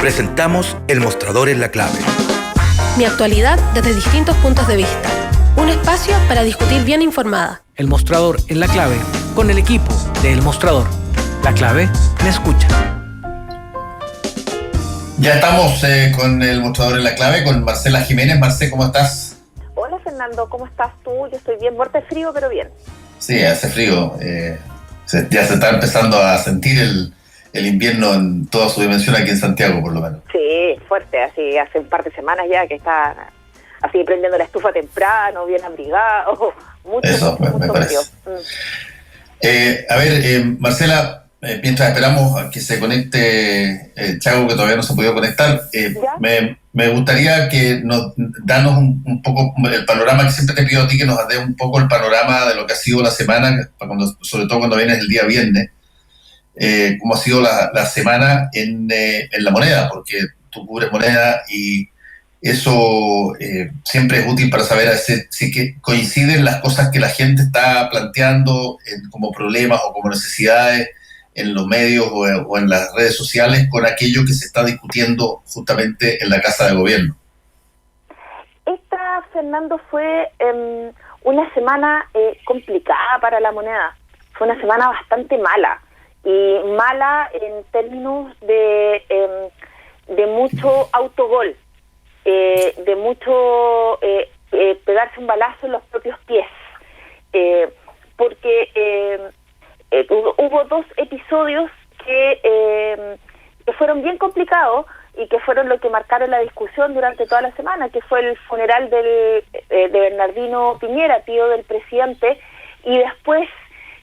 Presentamos El Mostrador en la Clave. Mi actualidad desde distintos puntos de vista. Un espacio para discutir bien informada. El Mostrador en la Clave, con el equipo de El Mostrador. La Clave me escucha. Ya estamos con El Mostrador en la Clave, con Marcela Jiménez. Marcela, ¿cómo estás? Hola Fernando, ¿cómo estás tú? Yo estoy bien, muerta de frío, pero bien. Sí, hace frío. Ya se está empezando a sentir el invierno en toda su dimensión aquí en Santiago, por lo menos. Sí, fuerte, así hace un par de semanas ya que está así prendiendo la estufa temprano, bien abrigado, mucho frío. A ver, Marcela, mientras esperamos a que se conecte Chago, que todavía no se ha podido conectar, me gustaría que nos danos un poco el panorama, que siempre te pido a ti que nos dé un poco el panorama de lo que ha sido la semana, sobre todo cuando vienes el día viernes. Cómo ha sido la semana en La Moneda, porque tú cubres Moneda y eso siempre es útil para saber si que coinciden las cosas que la gente está planteando como problemas o como necesidades en los medios o en las redes sociales con aquello que se está discutiendo justamente en la Casa de Gobierno. Esta, Fernando, fue una semana complicada para La Moneda. Fue una semana bastante mala. Y mala en términos de mucho autogol, de mucho pegarse un balazo en los propios pies, porque hubo dos episodios que fueron bien complicados y que fueron lo que marcaron la discusión durante toda la semana, que fue el funeral de Bernardino Piñera, tío del presidente, y después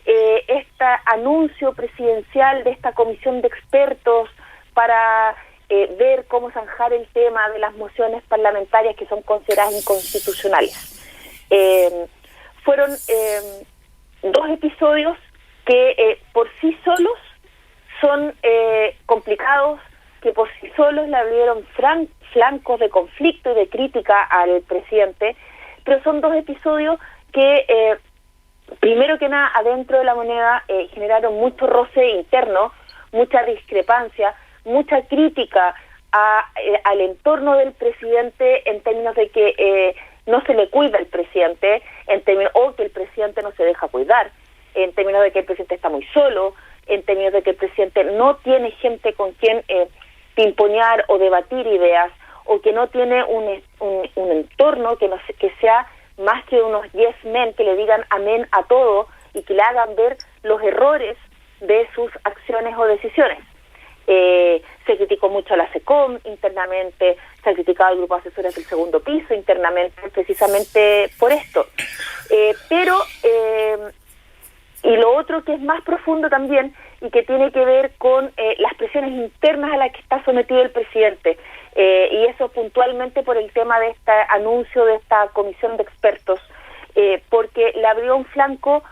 este anuncio presidencial de esta comisión de expertos para ver cómo zanjar el tema de las mociones parlamentarias que son consideradas inconstitucionales. Fueron dos episodios que por sí solos son complicados, que por sí solos le abrieron flancos de conflicto y de crítica al presidente, pero son dos episodios que primero que nada, adentro de La Moneda generaron mucho roce interno, mucha discrepancia, mucha crítica al entorno del presidente en términos de que no se le cuida al presidente, o que el presidente no se deja cuidar, en términos de que el presidente está muy solo, en términos de que el presidente no tiene gente con quien pimponear o debatir ideas, o que no tiene un entorno que sea más que unos yes men que le digan amén a todo y que le hagan ver los errores de sus acciones o decisiones. Se criticó mucho a la SECOM internamente, se ha criticado al grupo de asesores del segundo piso internamente, precisamente por esto. Y lo otro que es más profundo también y que tiene que ver con las presiones internas a las que está sometido el presidente, y eso puntualmente por el tema de este anuncio de esta comisión de expertos, porque le abrió un flanco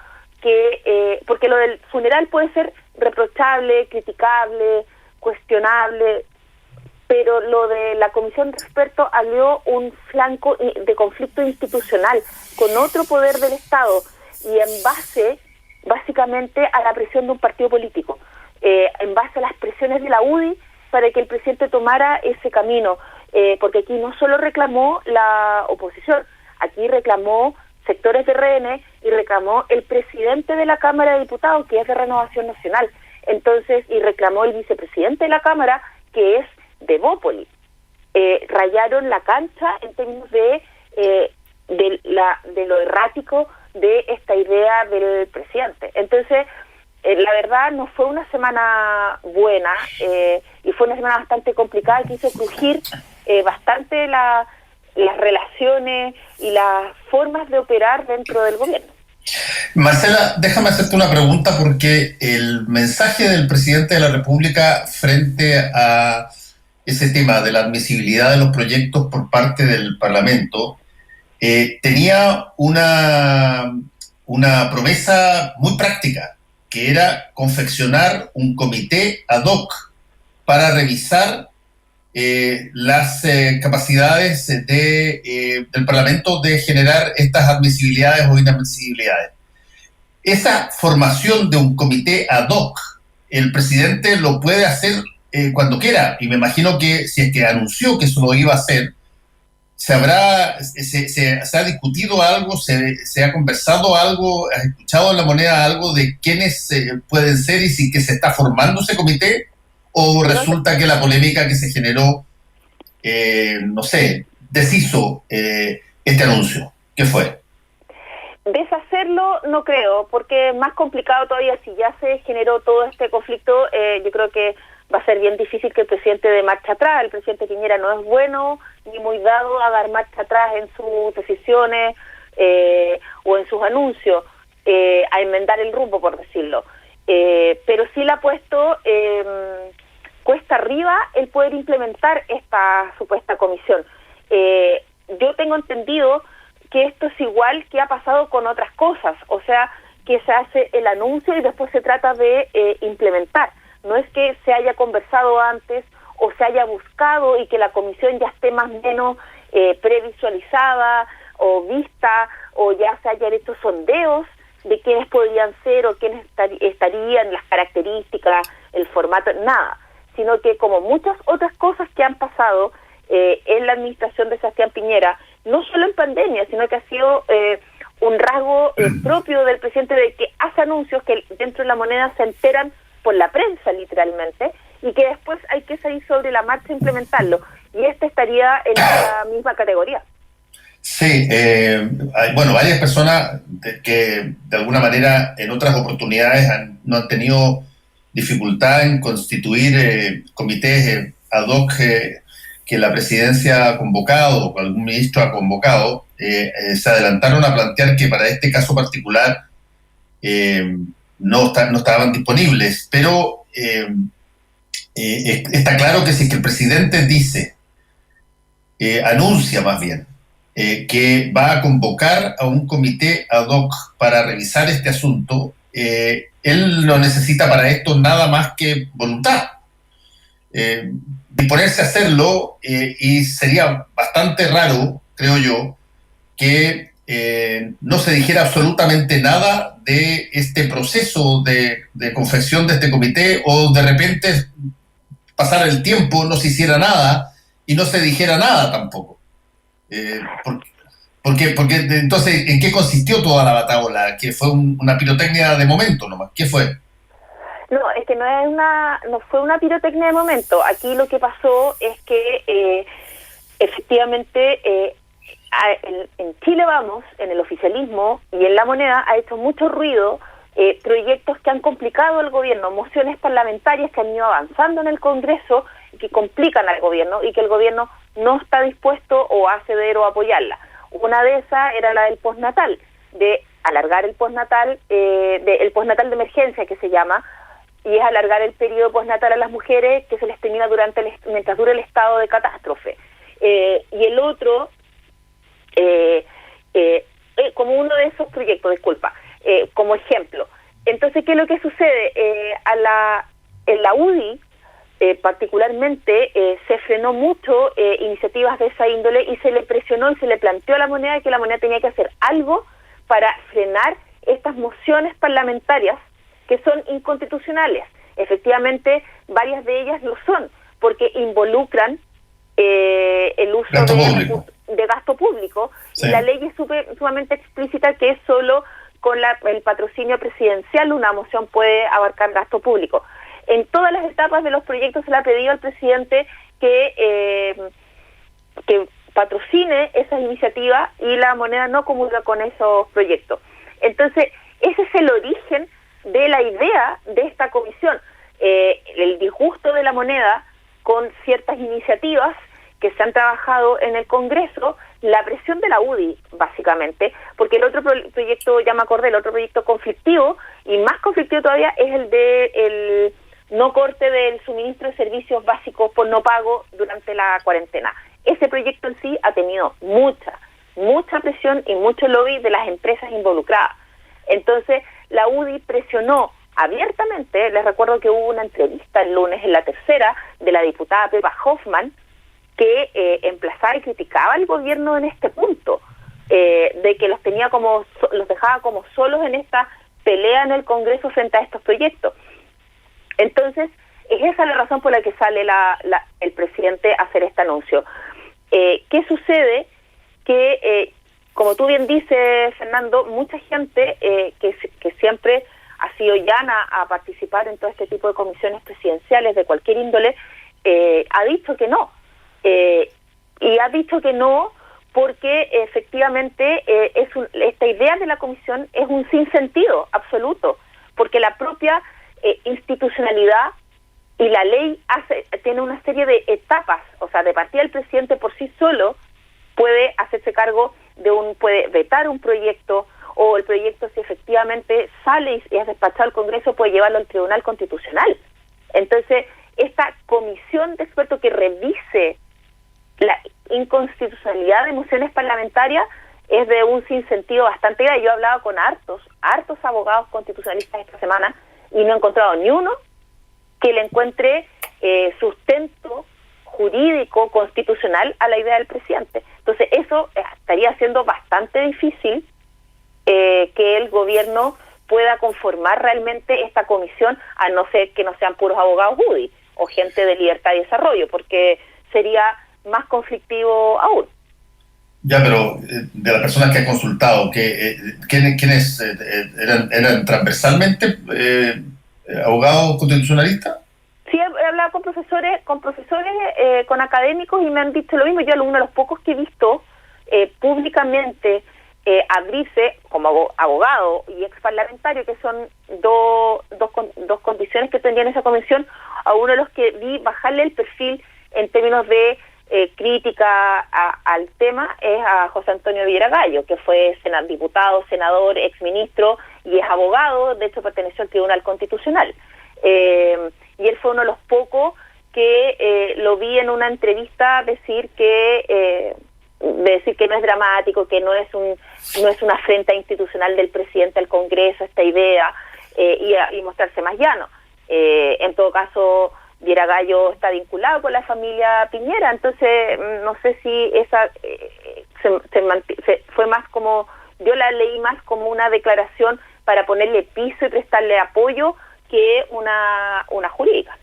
porque lo del funeral puede ser reprochable, criticable, cuestionable, pero lo de la comisión de expertos abrió un flanco de conflicto institucional con otro poder del Estado y en base básicamente a la presión de un partido político, en base a las presiones de la UDI para que el presidente tomara ese camino, porque aquí no solo reclamó la oposición, aquí reclamó sectores de RN y reclamó el presidente de la Cámara de Diputados, que es de Renovación Nacional, entonces, y reclamó el vicepresidente de la Cámara, que es de Bópoli. Rayaron la cancha en términos de lo errático de esta idea del presidente. Entonces, la verdad no fue una semana buena y fue una semana bastante complicada que hizo crujir bastante las relaciones y las formas de operar dentro del gobierno. Marcela, déjame hacerte una pregunta porque el mensaje del presidente de la República frente a ese tema de la admisibilidad de los proyectos por parte del Parlamento tenía una promesa muy práctica, que era confeccionar un comité ad hoc para revisar las capacidades del Parlamento de generar estas admisibilidades o inadmisibilidades. Esa formación de un comité ad hoc, ¿el presidente lo puede hacer cuando quiera. Y me imagino que si es que anunció que eso lo iba a hacer, se ha discutido algo, se ha conversado algo, has escuchado en La Moneda algo de quiénes pueden ser y si que se está formando ese comité, o resulta que la polémica que se generó, no sé, deshizo este anuncio. ¿Qué fue? Deshacerlo no creo, porque es más complicado todavía. Si ya se generó todo este conflicto, yo creo que va a ser bien difícil que el presidente dé marcha atrás. El presidente Piñera no es bueno ni muy dado a dar marcha atrás en sus decisiones o en sus anuncios, a enmendar el rumbo, por decirlo. Pero sí le ha puesto cuesta arriba el poder implementar esta supuesta comisión. Yo tengo entendido que esto es igual que ha pasado con otras cosas, o sea, que se hace el anuncio y después se trata de implementar. No es que se haya conversado antes o se haya buscado y que la comisión ya esté más o menos previsualizada o vista, o ya se hayan hecho sondeos de quiénes podrían ser o quiénes estarían, las características, el formato, nada, sino que como muchas otras cosas que han pasado en la administración de Sebastián Piñera, no solo en pandemia, sino que ha sido un rasgo propio del presidente, de que hace anuncios que dentro de La Moneda se enteran por la prensa, literalmente, y que después hay que salir sobre la marcha e implementarlo. Y este estaría en la misma categoría. Sí, hay, bueno, varias personas que de alguna manera en otras oportunidades no han tenido dificultad en constituir comités ad hoc que la presidencia ha convocado o algún ministro ha convocado, se adelantaron a plantear que para este caso particular no estaban disponibles, pero está claro que si que el presidente dice, anuncia más bien, que va a convocar a un comité ad hoc para revisar este asunto, él no necesita para esto nada más que voluntad. Disponerse a hacerlo, y sería bastante raro, creo yo, que no se dijera absolutamente nada de este proceso de confección de este comité, o de repente pasara el tiempo, no se hiciera nada y no se dijera nada tampoco. Porque entonces, ¿en qué consistió toda la bataola? ¿Que fue una pirotecnia de momento nomás? ¿Qué fue? No, es que no fue una pirotecnia de momento. Aquí lo que pasó es que efectivamente en Chile Vamos, en el oficialismo y en La Moneda, ha hecho mucho ruido proyectos que han complicado al gobierno, mociones parlamentarias que han ido avanzando en el Congreso y que complican al gobierno y que el gobierno no está dispuesto o a ceder o a apoyarla. Una de esas era la del postnatal, de alargar el postnatal, el postnatal de emergencia que se llama, y es alargar el periodo postnatal a las mujeres que se les termina mientras dure el estado de catástrofe. Y el otro, como uno de esos proyectos, como ejemplo. Entonces, ¿qué es lo que sucede? En la UDI, particularmente, se frenó mucho iniciativas de esa índole y se le presionó y se le planteó a La Moneda que La Moneda tenía que hacer algo para frenar estas mociones parlamentarias que son inconstitucionales. Efectivamente, varias de ellas lo son, porque involucran el uso de gasto público. Sí. Y la ley es sumamente explícita que es solo con el patrocinio presidencial una moción puede abarcar gasto público. En todas las etapas de los proyectos se le ha pedido al presidente que patrocine esas iniciativas, y La Moneda no comulga con esos proyectos. Entonces, ese es el origen de la idea de esta comisión, el disgusto de La Moneda con ciertas iniciativas que se han trabajado en el Congreso, la presión de la UDI, básicamente, porque el otro proyecto, ya me acordé, el otro proyecto conflictivo, y más conflictivo todavía, es el de el no corte del suministro de servicios básicos por no pago durante la cuarentena. Ese proyecto en sí ha tenido mucha presión y mucho lobby de las empresas involucradas. Entonces, la UDI presionó abiertamente. Les recuerdo que hubo una entrevista el lunes en La Tercera de la diputada Pepa Hoffman, que emplazaba y criticaba al gobierno en este punto, de que los dejaba como solos en esta pelea en el Congreso frente a estos proyectos. Entonces, es esa la razón por la que sale el presidente a hacer este anuncio. ¿Qué sucede? Que, como tú bien dices, Fernando, mucha gente que siempre ha sido llana a participar en todo este tipo de comisiones presidenciales de cualquier índole, ha dicho que no. Y ha dicho que no porque efectivamente esta idea de la comisión es un sinsentido absoluto, porque la propia institucionalidad y la ley tiene una serie de etapas. O sea, de partida el presidente por sí solo puede hacerse cargo puede vetar un proyecto, o el proyecto, si efectivamente sale y es despachado al Congreso, puede llevarlo al Tribunal Constitucional. Entonces, esta comisión de expertos que revise la inconstitucionalidad de mociones parlamentarias es de un sinsentido bastante grave. Yo he hablado con hartos abogados constitucionalistas esta semana y no he encontrado ni uno que le encuentre sustento jurídico, constitucional a la idea del presidente. Entonces, eso estaría siendo bastante difícil que el gobierno pueda conformar realmente esta comisión, a no ser que no sean puros abogados UDI o gente de Libertad y Desarrollo, porque sería más conflictivo aún. Ya, pero de las personas que has consultado, ¿quiénes eran transversalmente abogados constitucionalistas? Sí, he hablado con profesores, con académicos, y me han dicho lo mismo. Yo, uno de los pocos que he visto públicamente abrirse como abogado y ex parlamentario, que son dos condiciones que tendrían esa comisión, a uno de los que vi bajarle el perfil en términos de crítica al tema es a José Antonio Viera Gallo, que fue diputado, senador, exministro y es abogado. De hecho, perteneció al Tribunal Constitucional. Y él fue uno de los pocos que lo vi en una entrevista decir que no es dramático, que no es una afrenta institucional del presidente al Congreso esta idea, y mostrarse más llano. En todo caso, Viera Gallo está vinculado con la familia Piñera, entonces no sé si esa fue más como, yo la leí más como una declaración para ponerle piso y prestarle apoyo que una jurídica.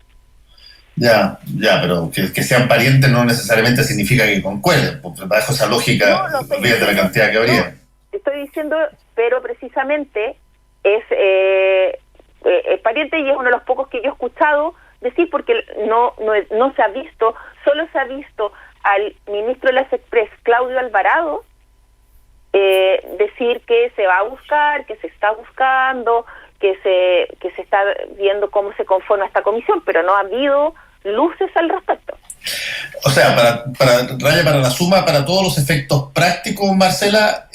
Ya, pero que sean parientes no necesariamente significa que concuerden, porque bajo esa lógica, olvídate la cantidad que habría. No, estoy diciendo, pero precisamente es pariente, y es uno de los pocos que yo he escuchado decir, porque no se ha visto, solo se ha visto al ministro de las Express, Claudio Alvarado, decir que se va a buscar, que se está buscando, que se está viendo cómo se conforma esta comisión, pero no ha habido luces al respecto. O sea, para la suma, para todos los efectos prácticos, Marcela,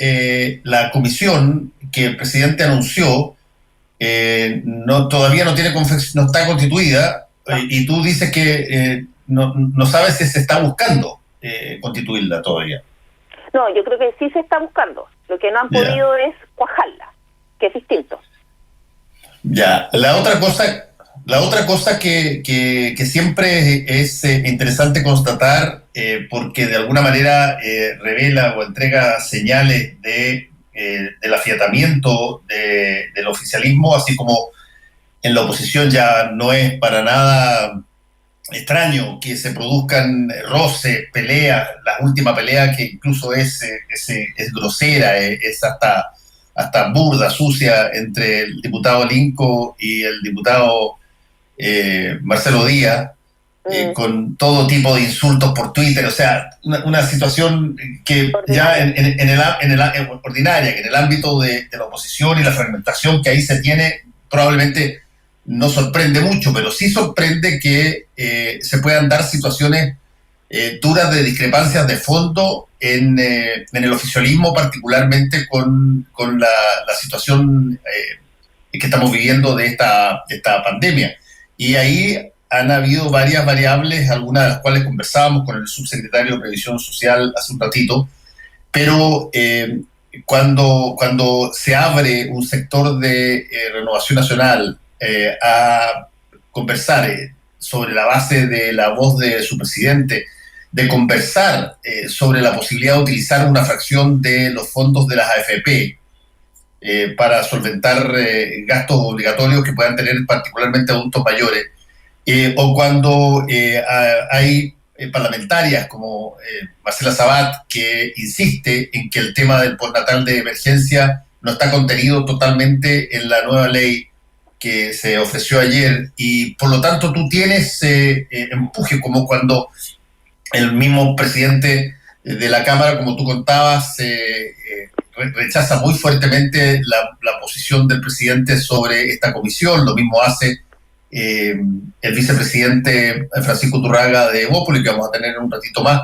la comisión que el presidente anunció todavía no está constituida, y tú dices que no sabes si se está buscando constituirla todavía. No, yo creo que sí se está buscando. Lo que no han podido es cuajarla, que es distinto. Ya, la otra cosa que siempre es interesante constatar, porque de alguna manera revela o entrega señales del afiatamiento del oficialismo, así como en la oposición ya no es para nada extraño que se produzcan roces, peleas. La última pelea, que incluso es grosera, es hasta burda, sucia, entre el diputado Linco y el diputado Marcelo Díaz, con todo tipo de insultos por Twitter. O sea, una situación que ya ordinaria, que en el ámbito de la oposición y la fragmentación que ahí se tiene, probablemente no sorprende mucho, pero sí sorprende que se puedan dar situaciones duras de discrepancias de fondo en el oficialismo, particularmente con la situación que estamos viviendo de esta pandemia. Y ahí han habido varias variables, algunas de las cuales conversábamos con el subsecretario de Previsión Social hace un ratito, pero cuando se abre un sector de Renovación Nacional a conversar sobre la base de la voz de su presidente, de conversar sobre la posibilidad de utilizar una fracción de los fondos de las AFP para solventar gastos obligatorios que puedan tener particularmente adultos mayores, o cuando hay parlamentarias como Marcela Sabat, que insiste en que el tema del postnatal de emergencia no está contenido totalmente en la nueva ley que se ofreció ayer, y por lo tanto tú tienes empuje, como cuando el mismo presidente de la Cámara, como tú contabas, rechaza muy fuertemente la posición del presidente sobre esta comisión. Lo mismo hace el vicepresidente Francisco Turraga de Evópolis, que vamos a tener en un ratito más.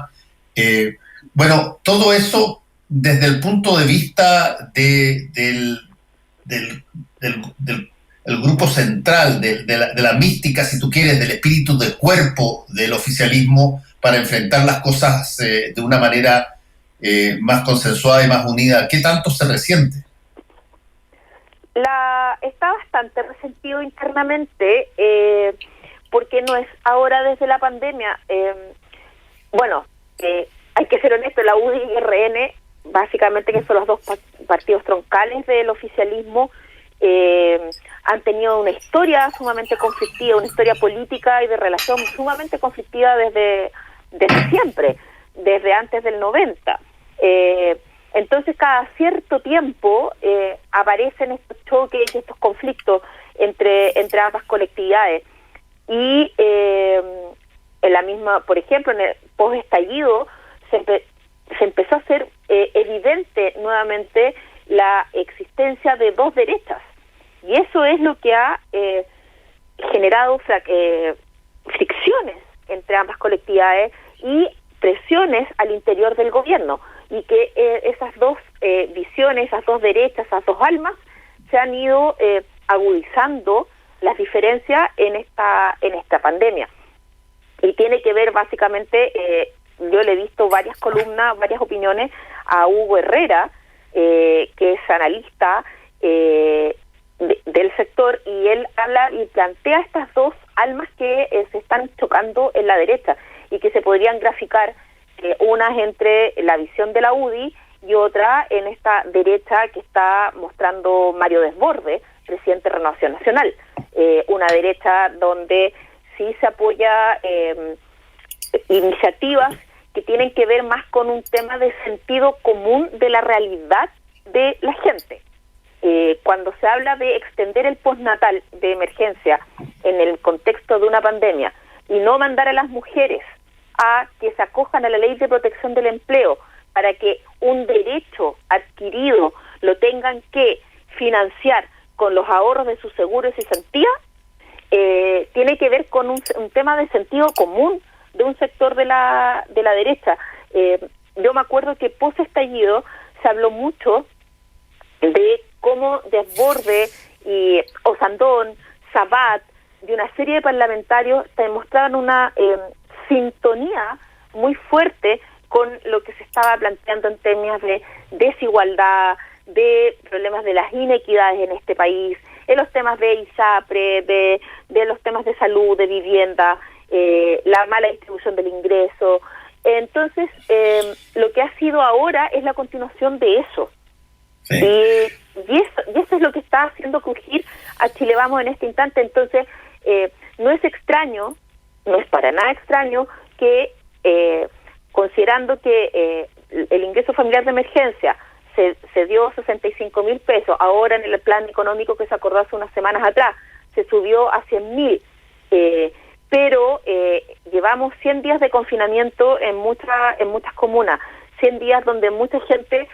Bueno, todo eso desde el punto de vista del grupo central, de la mística, si tú quieres, del espíritu de cuerpo del oficialismo para enfrentar las cosas de una manera más consensuada y más unida. ¿Qué tanto se resiente? Está bastante resentido internamente, porque no es ahora desde la pandemia. Hay que ser honesto, la UDI y RN, básicamente, que son los dos partidos troncales del oficialismo, han tenido una historia sumamente conflictiva, una historia política y de relación sumamente conflictiva desde siempre, desde antes del 90. Entonces, cada cierto tiempo aparecen estos choques y estos conflictos entre ambas colectividades. Y en la misma, por ejemplo, en el post-estallido se empezó a hacer evidente nuevamente la existencia de dos derechas. Y eso es lo que ha generado fricciones entre ambas colectividades y presiones al interior del gobierno, y que esas dos visiones, esas dos derechas, esas dos almas se han ido agudizando las diferencias en esta pandemia. Y tiene que ver básicamente, yo le he visto varias columnas, varias opiniones a Hugo Herrera, que es analista del sector, y él habla y plantea estas dos almas que se están chocando en la derecha y que se podrían graficar, unas entre la visión de la UDI y otra en esta derecha que está mostrando Mario Desbordes, presidente de Renovación Nacional, una derecha donde sí se apoya iniciativas que tienen que ver más con un tema de sentido común de la realidad de la gente. Cuando se habla de extender el postnatal de emergencia en el contexto de una pandemia y no mandar a las mujeres a que se acojan a la ley de protección del empleo para que un derecho adquirido lo tengan que financiar con los ahorros de sus seguros y cesantías, tiene que ver con un tema de sentido común de un sector de la derecha. Yo me acuerdo que post-estallido se habló mucho de cómo Desbordes y Osandón, Sabat, de una serie de parlamentarios demostraban una sintonía muy fuerte con lo que se estaba planteando en términos de desigualdad, de problemas de las inequidades en este país, en los temas de ISAPRE, de los temas de salud, de vivienda, la mala distribución del ingreso. Entonces, lo que ha sido ahora es la continuación de eso. Sí. Y eso es lo que está haciendo crujir a Chile Vamos en este instante. Entonces, no es extraño, no es para nada extraño que, considerando que el ingreso familiar de emergencia se dio 65.000 pesos, ahora en el plan económico que se acordó hace unas semanas atrás, se subió a 100.000, pero llevamos 100 días de confinamiento en muchas comunas, 100 días donde mucha gente,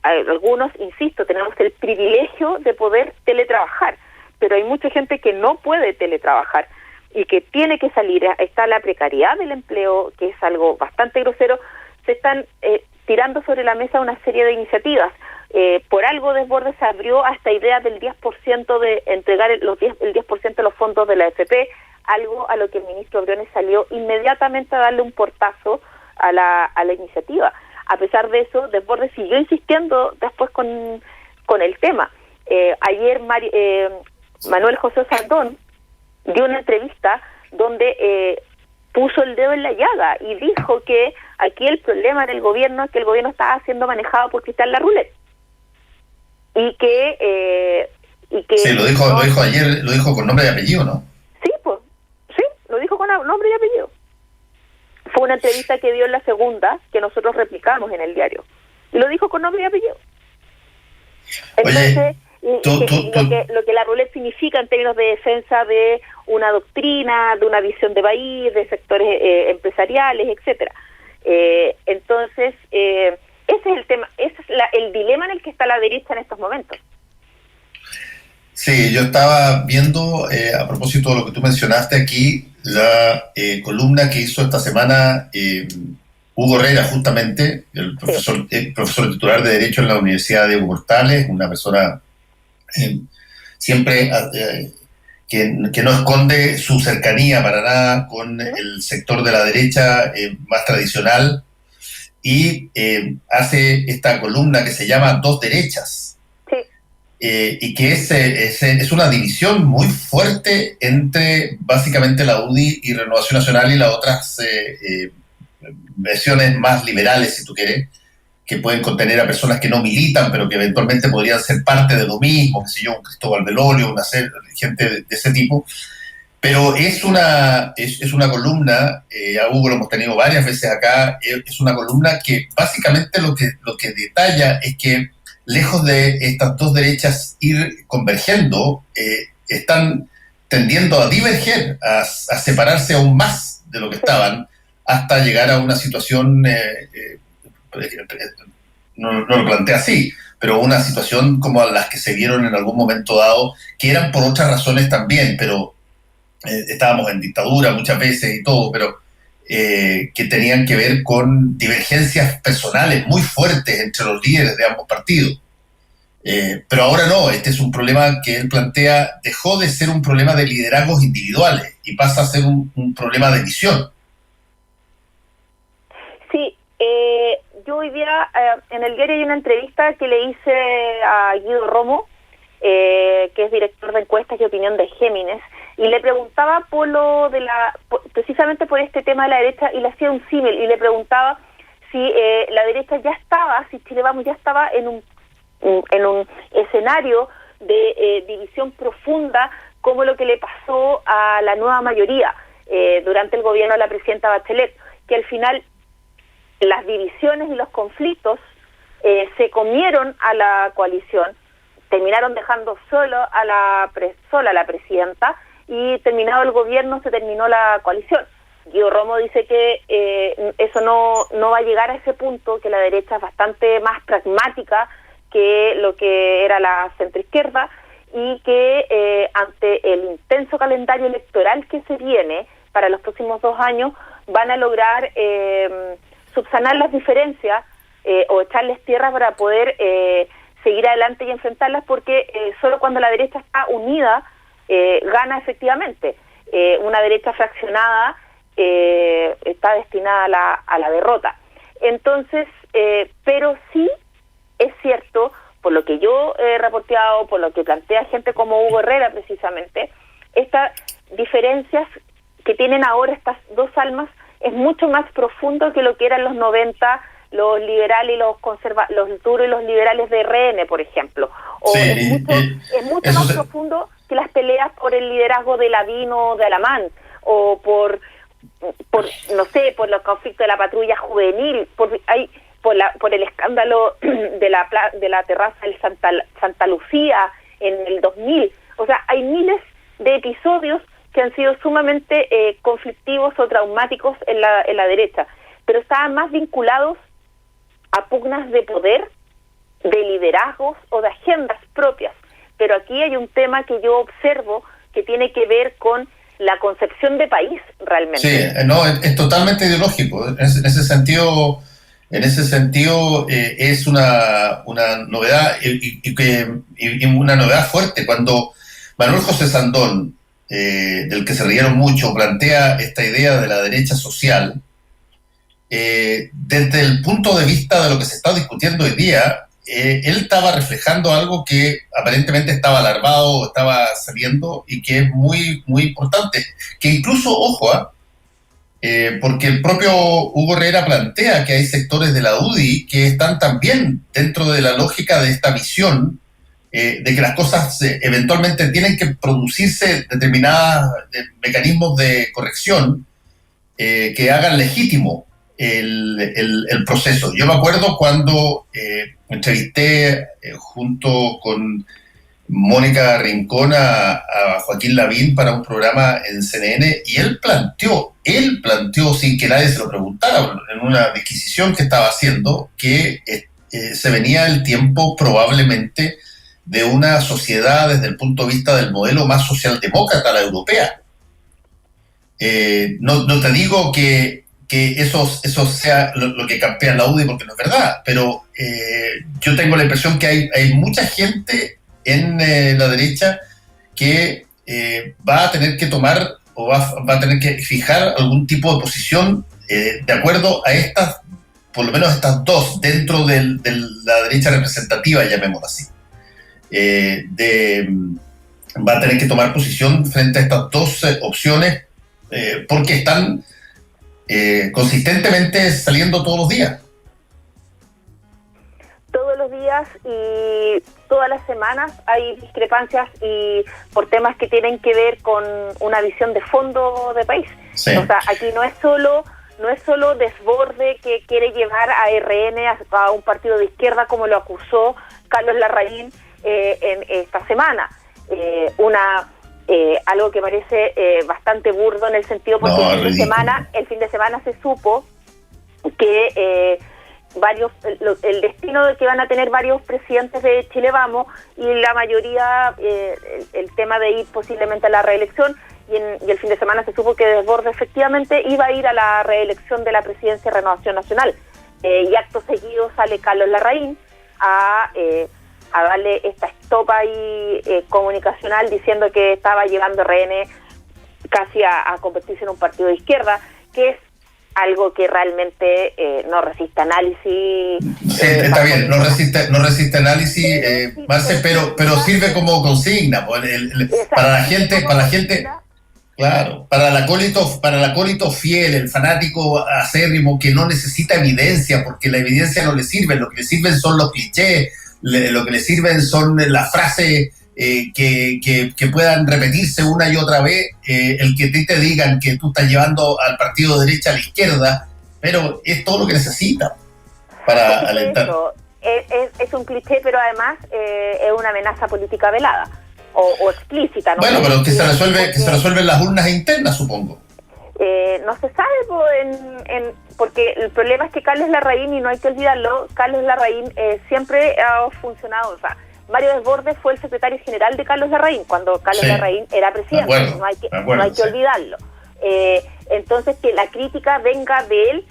algunos, insisto, tenemos el privilegio de poder teletrabajar, pero hay mucha gente que no puede teletrabajar y que tiene que salir. Está la precariedad del empleo, que es algo bastante grosero. Se están tirando sobre la mesa una serie de iniciativas. Por algo Desbordes se abrió a esta idea del 10% de entregar el 10% de los fondos de la AFP, algo a lo que el ministro Briones salió inmediatamente a darle un portazo a la iniciativa. A pesar de eso, Desbordes siguió insistiendo después con el tema. Ayer Manuel José Osandón dio una entrevista donde puso el dedo en la llaga y dijo que aquí el problema del gobierno es que el gobierno estaba siendo manejado por Cristal Larroulet. Y que sí, lo dijo ayer, lo dijo con nombre y apellido, ¿no? Sí, pues, sí. nombre y apellido. Fue una entrevista que dio en la segunda, que nosotros replicamos en el diario. Y lo dijo con nombre y apellido. Entonces, lo que la Roulette significa en términos de defensa de una doctrina, de una visión de país, de sectores empresariales, etcétera. Entonces, ese es el tema, ese es el dilema en el que está la derecha en estos momentos. Sí, yo estaba viendo, a propósito de lo que tú mencionaste aquí, la columna que hizo esta semana Hugo Herrera, justamente, el profesor titular de Derecho en la Universidad de Hugo Portales, una persona siempre que no esconde su cercanía para nada con el sector de la derecha más tradicional, y hace esta columna que se llama Dos Derechas, y que es una división muy fuerte entre básicamente la UDI y Renovación Nacional y las otras versiones más liberales, si tú quieres, que pueden contener a personas que no militan, pero que eventualmente podrían ser parte de lo mismo, qué sé yo, un Cristóbal Velorio, gente de ese tipo. Pero es una columna, a Hugo lo hemos tenido varias veces acá, es una columna que básicamente lo que detalla es que lejos de estas dos derechas ir convergiendo, están tendiendo a diverger, a separarse aún más de lo que estaban, hasta llegar a una situación, no lo plantea así, pero una situación como las que se vieron en algún momento dado, que eran por otras razones también, pero estábamos en dictadura muchas veces y todo, pero que tenían que ver con divergencias personales muy fuertes entre los líderes de ambos partidos. Pero ahora no, este es un problema que él plantea, dejó de ser un problema de liderazgos individuales y pasa a ser un problema de visión. Sí, yo hoy día en el diario hay una entrevista que le hice a Guido Romo, que es director de encuestas y opinión de Géminis, y le preguntaba precisamente por este tema de la derecha, y le hacía un símil, y le preguntaba si la derecha ya estaba, si Chile Vamos ya estaba en un escenario de división profunda, como lo que le pasó a la nueva mayoría durante el gobierno de la presidenta Bachelet, que al final las divisiones y los conflictos se comieron a la coalición, terminaron dejando sola a la presidenta, y terminado el gobierno se terminó la coalición. Guido Romo dice que eso no va a llegar a ese punto, que la derecha es bastante más pragmática que lo que era la centroizquierda, y que ante el intenso calendario electoral que se viene para los próximos 2 años, van a lograr subsanar las diferencias o echarles tierra para poder seguir adelante y enfrentarlas, porque solo cuando la derecha está unida gana efectivamente. Una derecha fraccionada está destinada a la derrota. Entonces, pero sí es cierto, por lo que yo he reporteado, por lo que plantea gente como Hugo Herrera precisamente, estas diferencias que tienen ahora estas dos almas es mucho más profundo que lo que eran los 90, los liberales y los duros y los liberales de RN, por ejemplo. O sí, es mucho más profundo que las peleas por el liderazgo de Ladino, de Alamán, o por no sé, por los conflictos de la patrulla juvenil, por el escándalo de la terraza del Santa Lucía en el 2000. O sea, hay miles de episodios que han sido sumamente conflictivos o traumáticos en la derecha, pero estaban más vinculados a pugnas de poder, de liderazgos o de agendas propias. Pero aquí hay un tema que yo observo que tiene que ver con la concepción de país realmente. Sí, no, es totalmente ideológico. En ese sentido es una novedad y una novedad fuerte. Cuando Manuel José Sandón, del que se rieron mucho, plantea esta idea de la derecha social, desde el punto de vista de lo que se está discutiendo hoy día, él estaba reflejando algo que aparentemente estaba alarmado, estaba saliendo, y que es muy, muy importante, que incluso, ojo, porque el propio Hugo Herrera plantea que hay sectores de la UDI que están también dentro de la lógica de esta visión de que las cosas eventualmente tienen que producirse determinados mecanismos de corrección que hagan legítimo el proceso. Yo me acuerdo cuando me entrevisté junto con Mónica Rincón a Joaquín Lavín para un programa en CNN, y él planteó sin que nadie se lo preguntara, en una disquisición que estaba haciendo, que se venía el tiempo probablemente de una sociedad desde el punto de vista del modelo más socialdemócrata, la europea. No te digo que eso sea lo que campea la UDI, porque no es verdad, pero yo tengo la impresión que hay mucha gente en la derecha que va a tener que tomar o va a tener que fijar algún tipo de posición de acuerdo a estas, por lo menos estas dos, dentro de la derecha representativa, llamémoslo así. Va a tener que tomar posición frente a estas dos opciones porque están consistentemente saliendo todos los días. Todos los días y todas las semanas hay discrepancias, y por temas que tienen que ver con una visión de fondo de país. Sí. O sea, aquí no es solo desborde que quiere llevar a RN a un partido de izquierda, como lo acusó Carlos Larraín en esta semana. Algo que parece bastante burdo en el sentido, porque el fin de semana se supo que el destino de que van a tener varios presidentes de Chile Vamos, y la mayoría el tema de ir posiblemente a la reelección, y el fin de semana se supo que Desbordes efectivamente iba a ir a la reelección de la presidencia de Renovación Nacional, y acto seguido sale Carlos Larraín a darle esta estopa ahí comunicacional, diciendo que estaba llevando RN casi a convertirse en un partido de izquierda, que es algo que realmente no resiste análisis. Está bien, no resiste análisis, Marce, pero sirve como consigna para la gente, claro, para el acólito fiel, el fanático acérrimo que no necesita evidencia, porque la evidencia no le sirve. Lo que le sirven son los clichés, lo que le sirven son las frases que puedan repetirse una y otra vez, el que te digan que tú estás llevando al partido de derecha a la izquierda, pero es todo lo que necesita para alentar. Es un cliché, pero además es una amenaza política velada o explícita, ¿no? Bueno, pero que se resuelve en las urnas internas, supongo. No se sabe, porque el problema es que Carlos Larraín, y no hay que olvidarlo, Carlos Larraín siempre ha funcionado, o sea, Mario Desbordes fue el secretario general de Carlos Larraín cuando Carlos Larraín era presidente, no hay que olvidarlo. Entonces, que la crítica venga de él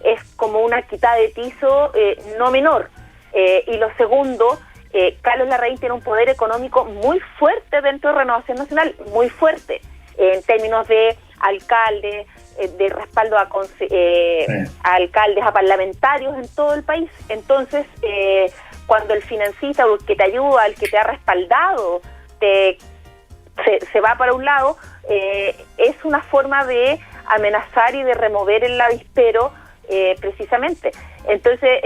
es como una quitada de piso no menor. Y lo segundo, Carlos Larraín tiene un poder económico muy fuerte dentro de Renovación Nacional, muy fuerte, en términos de alcaldes, de respaldo a alcaldes, a parlamentarios en todo el país. Entonces, cuando el financista o el que te ayuda, el que te ha respaldado, se va para un lado, es una forma de amenazar y de remover el avispero, precisamente. Entonces,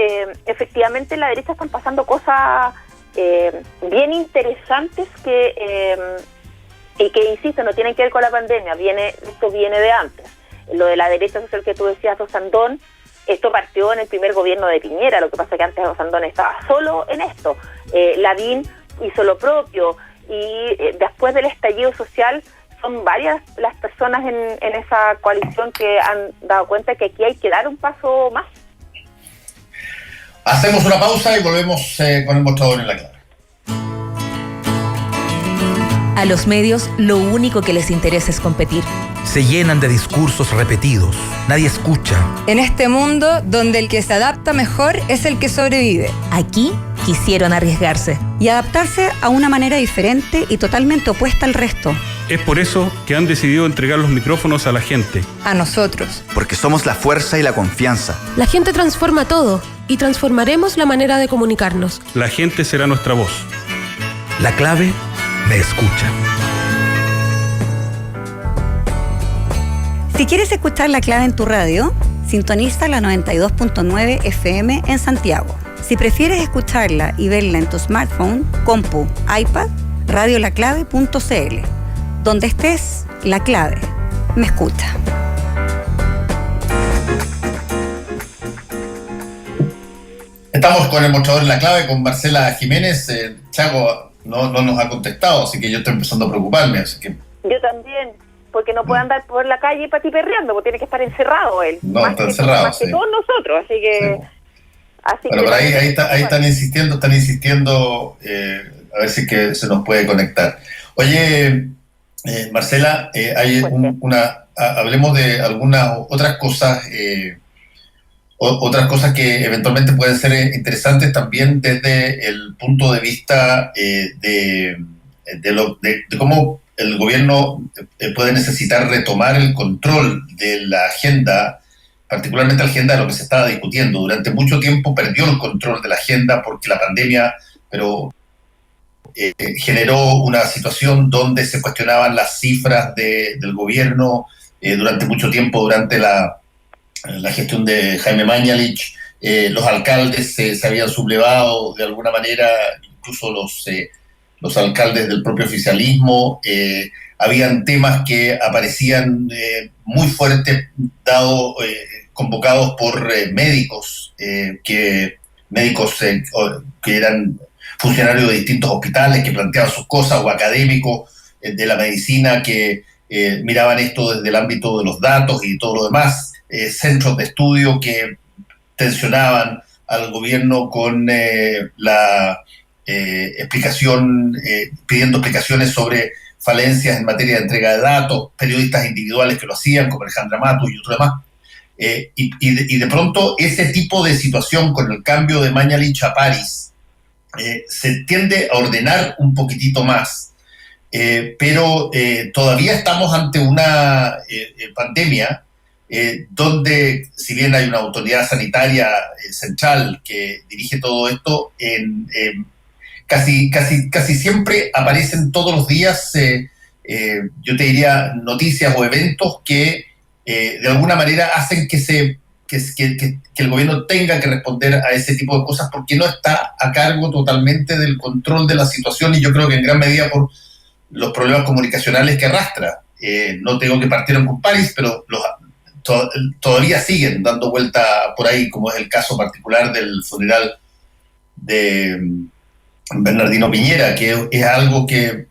efectivamente, en la derecha están pasando cosas bien interesantes y que, insisto, no tienen que ver con la pandemia, esto viene de antes. Lo de la derecha social que tú decías, Osandón, esto partió en el primer gobierno de Piñera. Lo que pasa es que antes Osandón estaba solo en esto. Lavín hizo lo propio, y después del estallido social son varias las personas en esa coalición que han dado cuenta que aquí hay que dar un paso más. Hacemos una pausa y volvemos con el mostrador en la clave. A los medios lo único que les interesa es competir. Se llenan de discursos repetidos. Nadie escucha. En este mundo donde el que se adapta mejor es el que sobrevive. Aquí quisieron arriesgarse y adaptarse a una manera diferente y totalmente opuesta al resto. Es por eso que han decidido entregar los micrófonos a la gente. A nosotros. Porque somos la fuerza y la confianza. La gente transforma todo y transformaremos la manera de comunicarnos. La gente será nuestra voz. La clave me escucha. Si quieres escuchar La Clave en tu radio, sintoniza la 92.9 FM en Santiago. Si prefieres escucharla y verla en tu smartphone, compu, iPad, radiolaclave.cl. Donde estés, La Clave me escucha. Estamos con el mostrador en La Clave, con Marcela Jiménez. Chago no nos ha contestado, así que yo estoy empezando a preocuparme. Así que... Yo también, porque no puede andar por la calle patiperreando, porque tiene que estar encerrado él. No, está encerrado. Más que todos nosotros, así que... Sí. Así bueno, que pero ahí están insistiendo, a ver si que se nos puede conectar. Oye, Marcela, hay hablemos de algunas otras cosas, que eventualmente pueden ser interesantes también desde el punto de vista de cómo el gobierno puede necesitar retomar el control de la agenda, particularmente la agenda de lo que se estaba discutiendo. Durante mucho tiempo perdió el control de la agenda porque la pandemia generó una situación donde se cuestionaban las cifras del gobierno durante mucho tiempo, durante la gestión de Jaime Mañalich. Los alcaldes se habían sublevado de alguna manera, incluso los alcaldes del propio oficialismo. Habían temas que aparecían muy fuertes, convocados por médicos que eran funcionarios de distintos hospitales, que planteaban sus cosas, o académicos de la medicina que miraban esto desde el ámbito de los datos y todo lo demás, centros de estudio que tensionaban al gobierno con la explicación, pidiendo explicaciones sobre falencias en materia de entrega de datos, periodistas individuales que lo hacían, como Alejandra Matus y otro demás. Y de pronto ese tipo de situación con el cambio de Mañalich a París se tiende a ordenar un poquitito más, pero todavía estamos ante una pandemia donde, si bien hay una autoridad sanitaria central que dirige todo esto, casi siempre aparecen todos los días, yo te diría, noticias o eventos que de alguna manera hacen que el gobierno tenga que responder a ese tipo de cosas, porque no está a cargo totalmente del control de la situación, y yo creo que en gran medida por los problemas comunicacionales que arrastra. No tengo que partieron con París, pero todavía siguen dando vuelta por ahí, como es el caso particular del funeral de Bernardino Piñera, que es algo que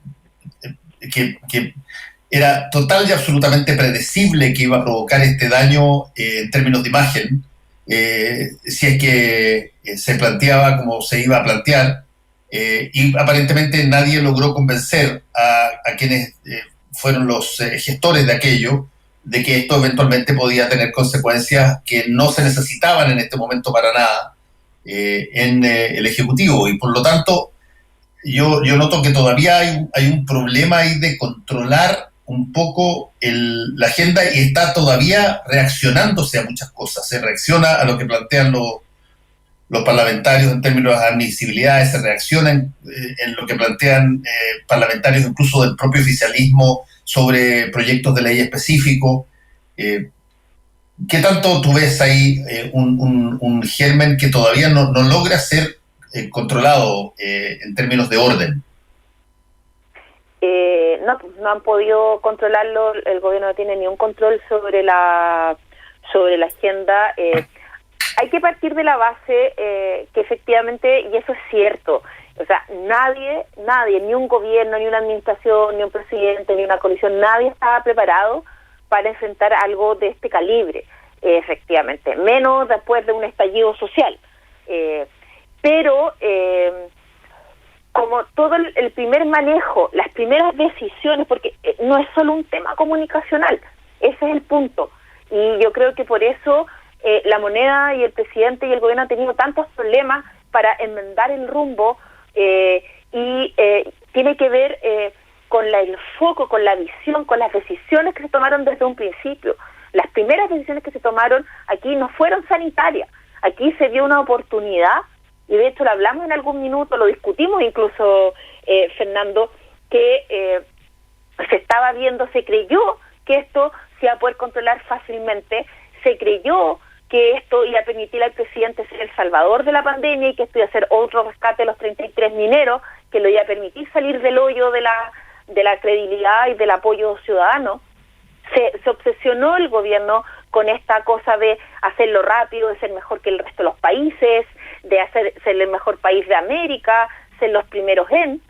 era total y absolutamente predecible que iba a provocar este daño en términos de imagen, si es que se planteaba como se iba a plantear, y aparentemente nadie logró convencer a quienes fueron los gestores de aquello, de que esto eventualmente podía tener consecuencias que no se necesitaban en este momento para nada en el Ejecutivo, y por lo tanto yo noto que todavía hay un problema ahí de controlar un poco la agenda, y está todavía reaccionándose a muchas cosas. Se reacciona a lo que plantean los parlamentarios en términos de admisibilidades, se reacciona en lo que plantean parlamentarios incluso del propio oficialismo sobre proyectos de ley específicos. ¿Qué tanto tú ves ahí un germen que todavía no logra ser controlado en términos de orden? No han podido controlarlo. El gobierno no tiene ni un control sobre la agenda. Hay que partir de la base que efectivamente, y eso es cierto, o sea, nadie, ni un gobierno, ni una administración, ni un presidente, ni una coalición, nadie estaba preparado para enfrentar algo de este calibre, efectivamente, menos después de un estallido social. Pero como todo el primer manejo, las primeras decisiones, porque no es solo un tema comunicacional, ese es el punto. Y yo creo que por eso la Moneda y el presidente y el gobierno han tenido tantos problemas para enmendar el rumbo, y tiene que ver con el foco, con la visión, con las decisiones que se tomaron desde un principio. Las primeras decisiones que se tomaron aquí no fueron sanitarias. Aquí se dio una oportunidad, y de hecho lo hablamos en algún minuto, lo discutimos incluso, Fernando, que se estaba viendo, se creyó que esto se iba a poder controlar fácilmente, se creyó que esto iba a permitir al presidente ser el salvador de la pandemia y que esto iba a ser otro rescate de los 33 mineros, que lo iba a permitir salir del hoyo de la credibilidad y del apoyo ciudadano. Se obsesionó el gobierno con esta cosa de hacerlo rápido, de ser mejor que el resto de los países, de ser el mejor país de América, ser los primeros en.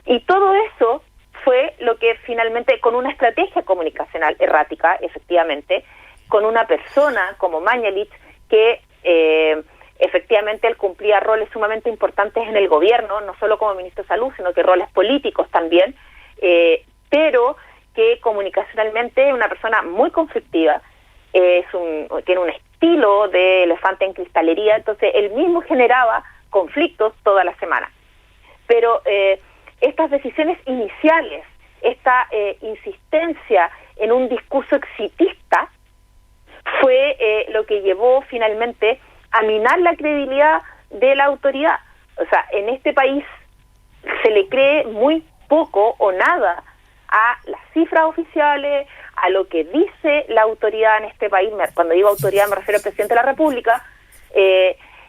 Y todo eso fue lo que finalmente, con una estrategia comunicacional errática, efectivamente, con una persona como Mañalich, que efectivamente él cumplía roles sumamente importantes en el gobierno, no solo como ministro de Salud, sino que roles políticos también, pero que comunicacionalmente es una persona muy conflictiva, tiene un estilo de elefante en cristalería, entonces él mismo generaba conflictos toda la semana. Pero estas decisiones iniciales, esta insistencia en un discurso exitista, fue lo que llevó finalmente a minar la credibilidad de la autoridad. O sea, en este país se le cree muy poco o nada a las cifras oficiales, a lo que dice la autoridad en este país. Cuando digo autoridad me refiero al presidente de la República.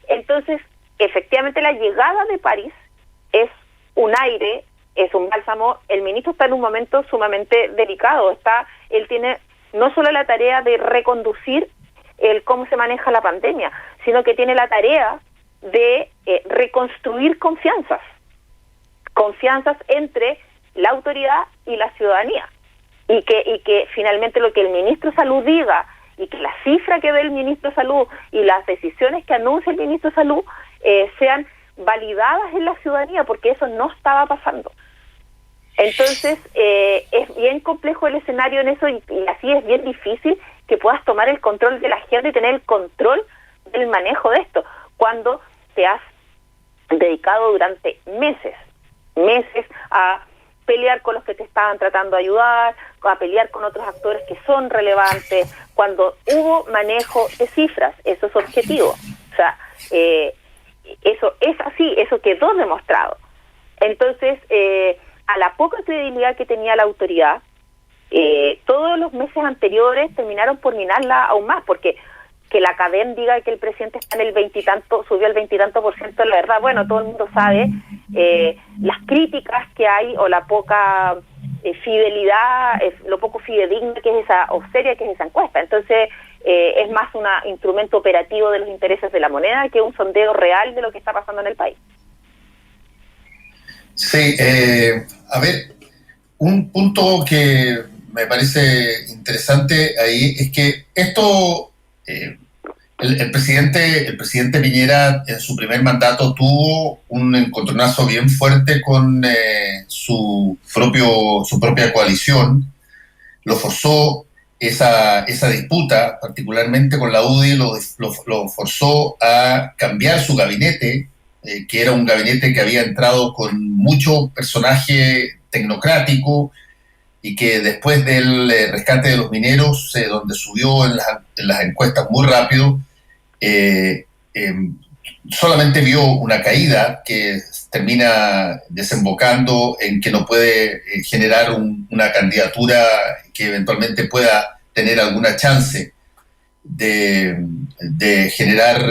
Entonces, efectivamente la llegada de París es un aire, es un bálsamo. El ministro está en un momento sumamente delicado. Él tiene no solo la tarea de reconducir el cómo se maneja la pandemia, sino que tiene la tarea de reconstruir confianzas entre la autoridad y la ciudadanía, y que finalmente lo que el ministro de Salud diga y que la cifra que dé el ministro de Salud y las decisiones que anuncia el ministro de Salud sean validadas en la ciudadanía, porque eso no estaba pasando. Entonces, es bien complejo el escenario en eso y así es bien difícil que puedas tomar el control de la agenda y tener el control del manejo de esto, cuando te has dedicado durante meses a pelear con los que te estaban tratando de ayudar, a pelear con otros actores que son relevantes, cuando hubo manejo de cifras. Eso es objetivo. O sea, eso es así, eso quedó demostrado. Entonces, a la poca credibilidad que tenía la autoridad, todos los meses anteriores terminaron por minarla aún más, porque que la CADEM diga que el presidente está en el 20 y tanto, subió al 20 y tanto % de la verdad, bueno, todo el mundo sabe las críticas que hay o la poca fidelidad, lo poco fidedigna que es esa, o seria que es esa encuesta. Entonces, es más un instrumento operativo de los intereses de la moneda que un sondeo real de lo que está pasando en el país. Sí, a ver, un punto que me parece interesante ahí es que esto, el presidente Piñera en su primer mandato tuvo un encontronazo bien fuerte con su propia coalición, lo forzó esa disputa, particularmente con la UDI, lo forzó a cambiar su gabinete, que era un gabinete que había entrado con mucho personaje tecnocrático y que después del rescate de los mineros, donde subió en las encuestas muy rápido, solamente vio una caída que termina desembocando en que no puede generar una candidatura que eventualmente pueda tener alguna chance de generar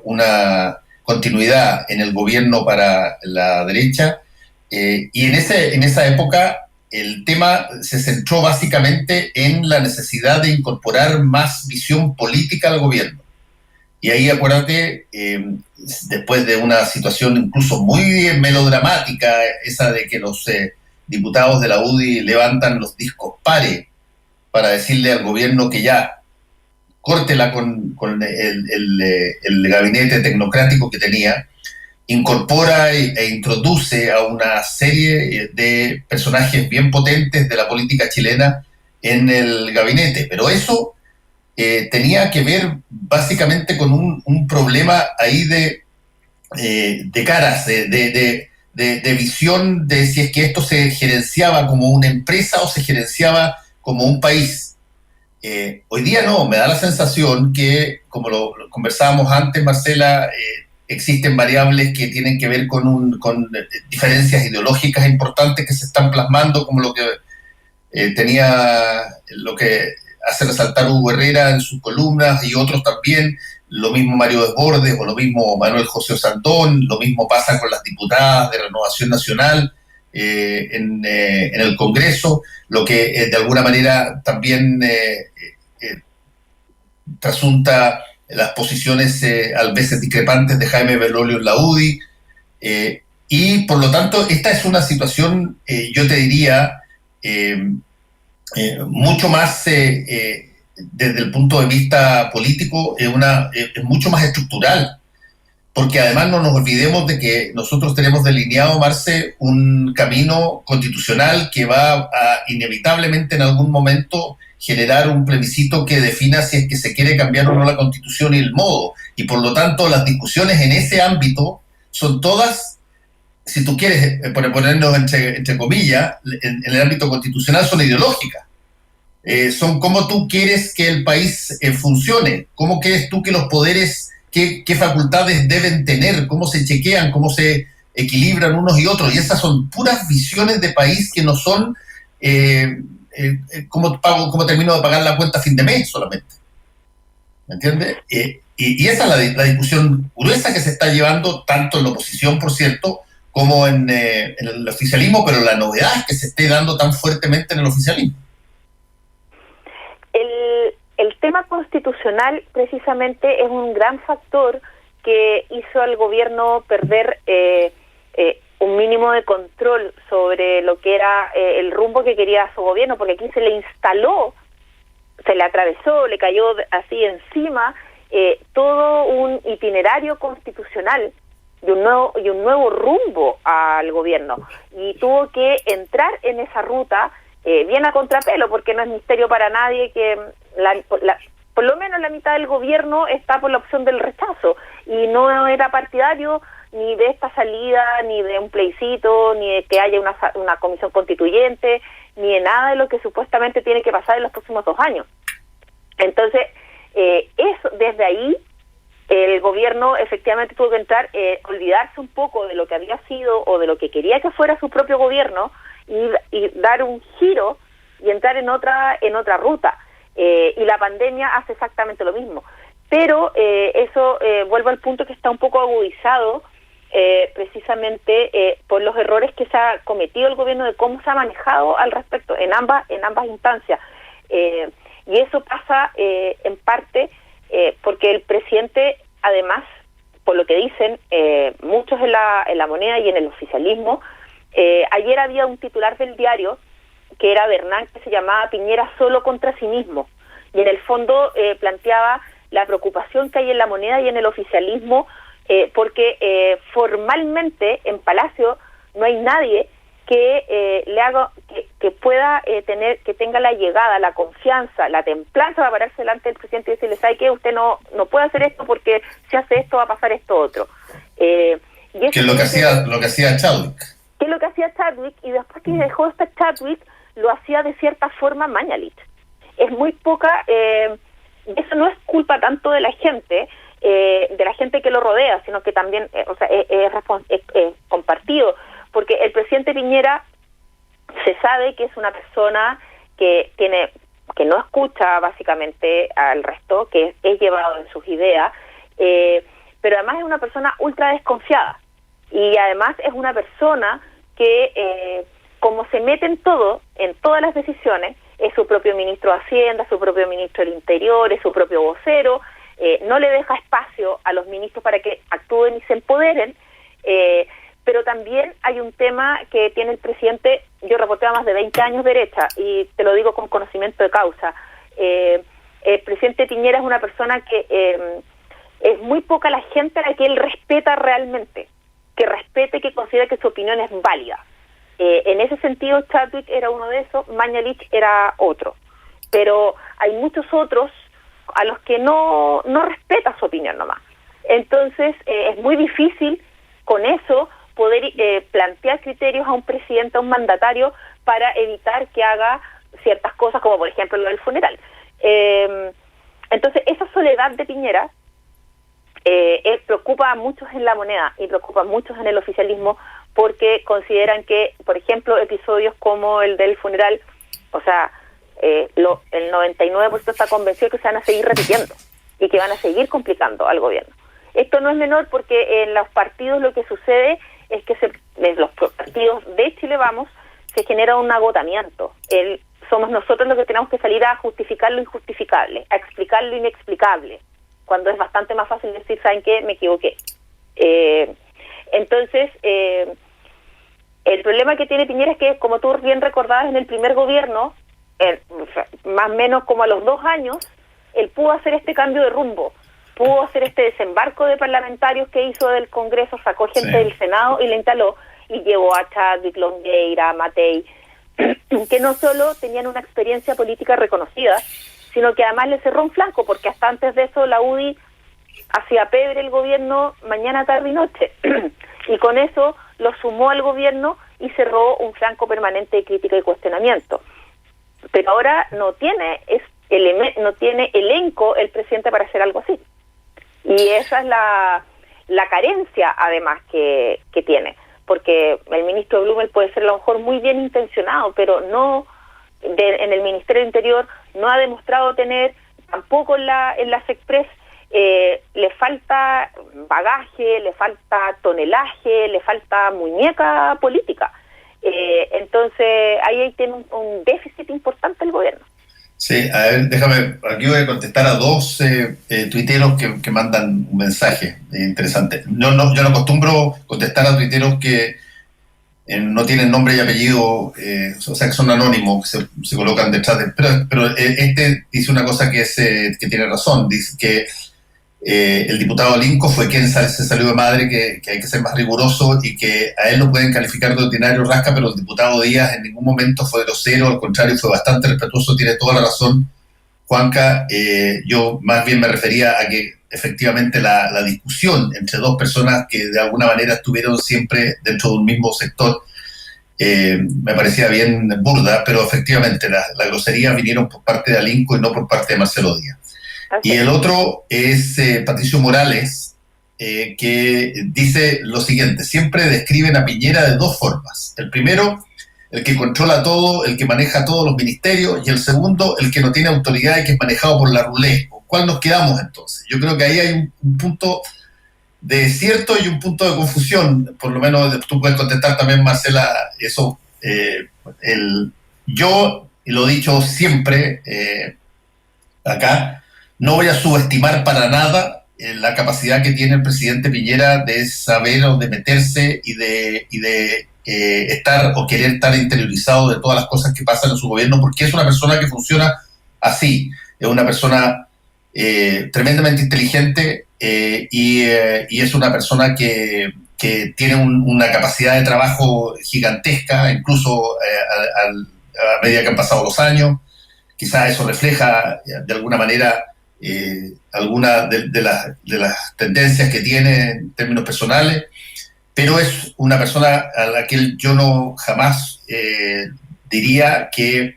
una continuidad en el gobierno para la derecha, y en esa época el tema se centró básicamente en la necesidad de incorporar más visión política al gobierno. Y ahí, acuérdate, después de una situación incluso muy melodramática, esa de que los diputados de la UDI levantan los discos pares para decirle al gobierno que ya córtela con el gabinete tecnocrático que tenía, incorpora e introduce a una serie de personajes bien potentes de la política chilena en el gabinete. Pero eso tenía que ver básicamente con un problema ahí de caras, de visión de si es que esto se gerenciaba como una empresa o se gerenciaba como un país. Hoy día no, me da la sensación que, como lo conversábamos antes, Marcela, existen variables que tienen que ver con diferencias ideológicas importantes que se están plasmando, como lo que hace resaltar Hugo Herrera en sus columnas y otros también, lo mismo Mario Desbordes o lo mismo Manuel José Santón, lo mismo pasa con las diputadas de Renovación Nacional en el Congreso, lo que de alguna manera también trasunta las posiciones a veces discrepantes de Jaime Belolio en la UDI, y por lo tanto esta es una situación, yo te diría, mucho más desde el punto de vista político, es mucho más estructural, porque además no nos olvidemos de que nosotros tenemos delineado, Marce, un camino constitucional que va a inevitablemente en algún momento generar un plebiscito que defina si es que se quiere cambiar o no la Constitución y el modo, y por lo tanto las discusiones en ese ámbito son todas, si tú quieres ponernos entre comillas, en el ámbito constitucional son ideológicas. Son cómo tú quieres que el país funcione, cómo crees tú que los poderes, qué facultades deben tener, cómo se chequean, cómo se equilibran unos y otros, y esas son puras visiones de país que no son cómo termino de pagar la cuenta a fin de mes solamente. ¿Me entiendes? Y esa es la discusión gruesa que se está llevando tanto en la oposición, por cierto, como en el oficialismo, pero la novedad es que se esté dando tan fuertemente en el oficialismo. El tema constitucional precisamente es un gran factor que hizo al gobierno perder un mínimo de control sobre lo que era el rumbo que quería su gobierno, porque aquí se le instaló, se le atravesó, le cayó así encima todo un itinerario constitucional y un nuevo rumbo al gobierno, y tuvo que entrar en esa ruta bien a contrapelo, porque no es misterio para nadie que por lo menos la mitad del gobierno está por la opción del rechazo, y no era partidario ni de esta salida, ni de un plebiscito, ni de que haya una comisión constituyente, ni de nada de lo que supuestamente tiene que pasar en los próximos 2 años. Entonces, eso, desde ahí, el gobierno efectivamente tuvo que entrar, olvidarse un poco de lo que había sido o de lo que quería que fuera su propio gobierno, y dar un giro y entrar en otra ruta. Y la pandemia hace exactamente lo mismo. Pero eso vuelve al punto que está un poco agudizado precisamente por los errores que se ha cometido el gobierno, de cómo se ha manejado al respecto en ambas instancias. Y eso pasa en parte porque el presidente, además, por lo que dicen muchos en la Moneda y en el oficialismo, ayer había un titular del diario que era Bernán, que se llamaba Piñera solo contra sí mismo, y en el fondo planteaba la preocupación que hay en la Moneda y en el oficialismo, porque formalmente en Palacio no hay nadie que le haga, que pueda que tenga la llegada, la confianza, la templanza para pararse delante del presidente y decirle: ¿sabe qué? Usted no puede hacer esto, porque si hace esto va a pasar esto otro. Y que es lo que hacía Chadwick. Que es lo que hacía Chadwick, y después que dejó de estar Chadwick, lo hacía de cierta forma Mañalich. Es muy poca, eso no es culpa tanto de la gente que lo rodea, sino que también es compartido, porque el presidente Piñera se sabe que es una persona que no escucha básicamente al resto, que es llevado en sus ideas, pero además es una persona ultra desconfiada, y además es una persona que como se mete en todo, en todas las decisiones, es su propio ministro de Hacienda, su propio ministro del Interior, es su propio vocero, no le deja espacio a los ministros para que actúen y se empoderen, pero también hay un tema que tiene el presidente. Yo reporteo más de 20 años derecha, y te lo digo con conocimiento de causa. El presidente Piñera es una persona que es muy poca la gente a la que él respeta realmente, que respete, que considera que su opinión es válida. En ese sentido, Chadwick era uno de esos, Mañalich era otro. Pero hay muchos otros a los que no respeta su opinión nomás. Entonces, es muy difícil con eso poder plantear criterios a un presidente, a un mandatario, para evitar que haga ciertas cosas, como por ejemplo lo del funeral. Entonces, esa soledad de Piñera preocupa a muchos en la Moneda y preocupa a muchos en el oficialismo, porque consideran que, por ejemplo, episodios como el del funeral, o sea, el 99% está convencido que se van a seguir repitiendo y que van a seguir complicando al gobierno. Esto no es menor porque en los partidos lo que sucede es que en los partidos de Chile Vamos se genera un agotamiento. Somos nosotros los que tenemos que salir a justificar lo injustificable, a explicar lo inexplicable, cuando es bastante más fácil decir, ¿saben qué? Me equivoqué. Entonces, el problema que tiene Piñera es que, como tú bien recordabas, en el primer gobierno, más o menos como a los 2 años, él pudo hacer este cambio de rumbo, pudo hacer este desembarco de parlamentarios que hizo del Congreso, sacó gente del Senado y le instaló, y llevó a Chadwick, Longueira, a Matei, que no solo tenían una experiencia política reconocida, sino que además le cerró un flanco, porque hasta antes de eso la UDI hacía pebre el gobierno mañana, tarde y noche, y con eso lo sumó al gobierno y cerró un flanco permanente de crítica y cuestionamiento. Pero ahora no tiene elenco el presidente para hacer algo así. Y esa es la carencia, además, que tiene. Porque el ministro Blumel puede ser a lo mejor muy bien intencionado, pero no en el Ministerio del Interior no ha demostrado tener, tampoco en la SECPRES, le falta bagaje, le falta tonelaje, le falta muñeca política. Entonces ahí tiene un déficit importante el gobierno. Sí, a ver, déjame, aquí voy a contestar a 2 tuiteros que mandan un mensaje interesante. Yo no acostumbro contestar a tuiteros que no tienen nombre y apellido, o sea, que son anónimos, que se colocan detrás de... Pero este dice una cosa que tiene razón, dice que el diputado Linco fue quien se salió de madre, que hay que ser más riguroso y que a él lo pueden calificar de ordinario rasca, pero el diputado Díaz en ningún momento fue grosero, al contrario, fue bastante respetuoso, tiene toda la razón, Juanca. Yo más bien me refería a que efectivamente la discusión entre 2 personas que de alguna manera estuvieron siempre dentro de un mismo sector me parecía bien burda, pero efectivamente la grosería vinieron por parte de Alinco y no por parte de Marcelo Díaz. Y el otro es Patricio Morales, que dice lo siguiente: siempre describen a Piñera de 2 formas. El primero, el que controla todo, el que maneja todos los ministerios, y el segundo, el que no tiene autoridad y que es manejado por la ruleta. ¿Con cuál nos quedamos entonces? Yo creo que ahí hay un punto de cierto y un punto de confusión. Por lo menos tú puedes contestar también, Marcela, eso. Yo, y lo he dicho siempre acá, no voy a subestimar para nada la capacidad que tiene el presidente Piñera de saber o de meterse y de estar o querer estar interiorizado de todas las cosas que pasan en su gobierno, porque es una persona que funciona así. Es una persona tremendamente inteligente y es una persona que tiene una capacidad de trabajo gigantesca, incluso a medida que han pasado los años. Quizás eso refleja de alguna manera alguna de las tendencias que tiene en términos personales, pero es una persona a la que yo no jamás diría que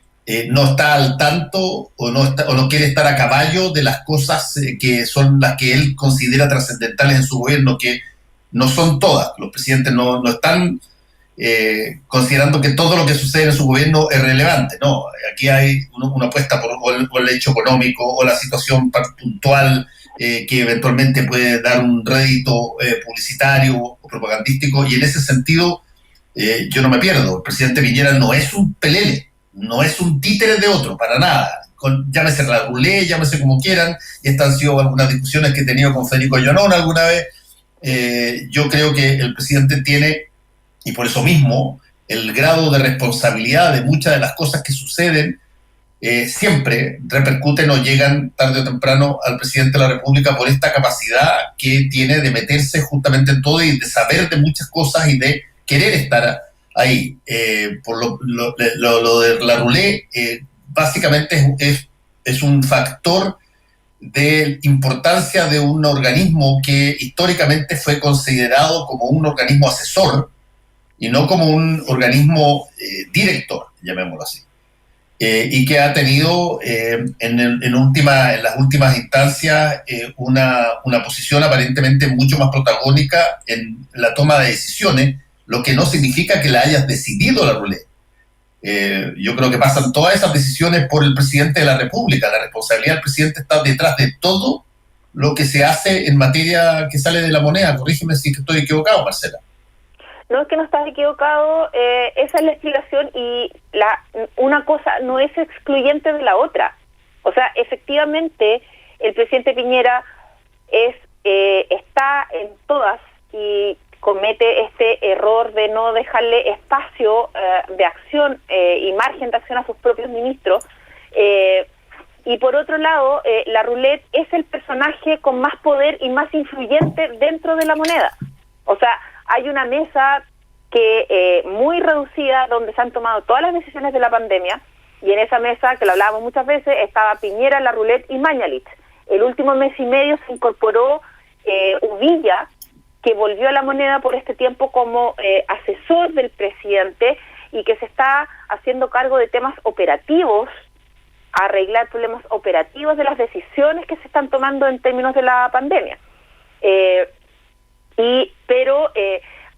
no está al tanto o no quiere estar a caballo de las cosas que son las que él considera trascendentales en su gobierno, que no son todas. Los presidentes no están considerando que todo lo que sucede en su gobierno es relevante. No, aquí hay una apuesta por el hecho económico o la situación puntual que eventualmente puede dar un rédito publicitario o propagandístico, y en ese sentido yo no me pierdo. El presidente Piñera no es un pelele, no es un títere de otro, para nada. Llámese la rulé, llámese como quieran, y estas han sido algunas discusiones que he tenido con Federico Llonón alguna vez. Yo creo que el presidente tiene, y por eso mismo, el grado de responsabilidad de muchas de las cosas que suceden siempre repercuten o llegan tarde o temprano al presidente de la República por esta capacidad que tiene de meterse justamente en todo y de saber de muchas cosas y de querer estar ahí. Por lo de la rulé, básicamente es un factor de importancia de un organismo que históricamente fue considerado como un organismo asesor y no como un organismo director, llamémoslo así, y que ha tenido en las últimas instancias una posición aparentemente mucho más protagónica en la toma de decisiones, lo que no significa que la hayas decidido la ruleta. Yo creo que pasan todas esas decisiones por el presidente de la República. La responsabilidad del presidente está detrás de todo lo que se hace en materia que sale de la moneda. Corrígeme si estoy equivocado, Marcela. No, es que no estás equivocado, esa es la explicación, y una cosa no es excluyente de la otra. O sea, efectivamente, el presidente Piñera está en todas y comete este error de no dejarle espacio de acción y margen de acción a sus propios ministros. Y por otro lado, la Roulette es el personaje con más poder y más influyente dentro de la moneda. O sea, hay una mesa que muy reducida donde se han tomado todas las decisiones de la pandemia, y en esa mesa, que lo hablábamos muchas veces, estaba Piñera, la Roulette y Mañalich. El último mes y medio se incorporó Uvilla, que volvió a la moneda por este tiempo como asesor del presidente y que se está haciendo cargo de temas operativos, arreglar problemas operativos de las decisiones que se están tomando en términos de la pandemia. Pero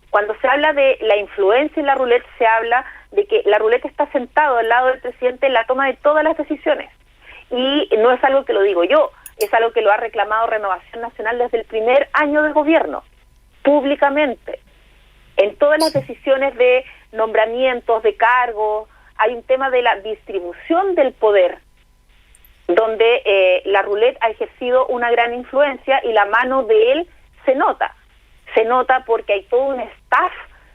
cuando se habla de la influencia en la Roulette, se habla de que la Roulette está sentado al lado del presidente en la toma de todas las decisiones. Y no es algo que lo digo yo, es algo que lo ha reclamado Renovación Nacional desde el primer año de gobierno, públicamente. En todas las decisiones de nombramientos, de cargos, hay un tema de la distribución del poder, donde la Roulette ha ejercido una gran influencia y la mano de él se nota. Se nota porque hay todo un staff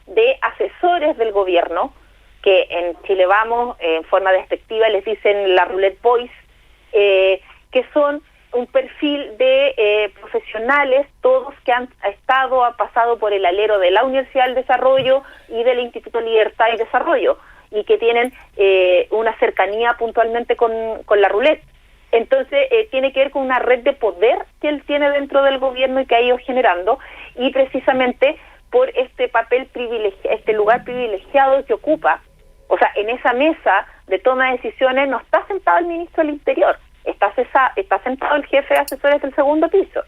de asesores del gobierno, que en Chile Vamos, en forma despectiva, les dicen la Roulette Boys, que son un perfil de profesionales, todos que han pasado por el alero de la Universidad del Desarrollo y del Instituto Libertad y Desarrollo, y que tienen una cercanía puntualmente con la Roulette. Entonces, tiene que ver con una red de poder que él tiene dentro del gobierno y que ha ido generando, y precisamente por este papel privilegiado, este lugar privilegiado que ocupa. O sea, en esa mesa de toma de decisiones no está sentado el ministro del Interior, está sentado el jefe de asesores del segundo piso.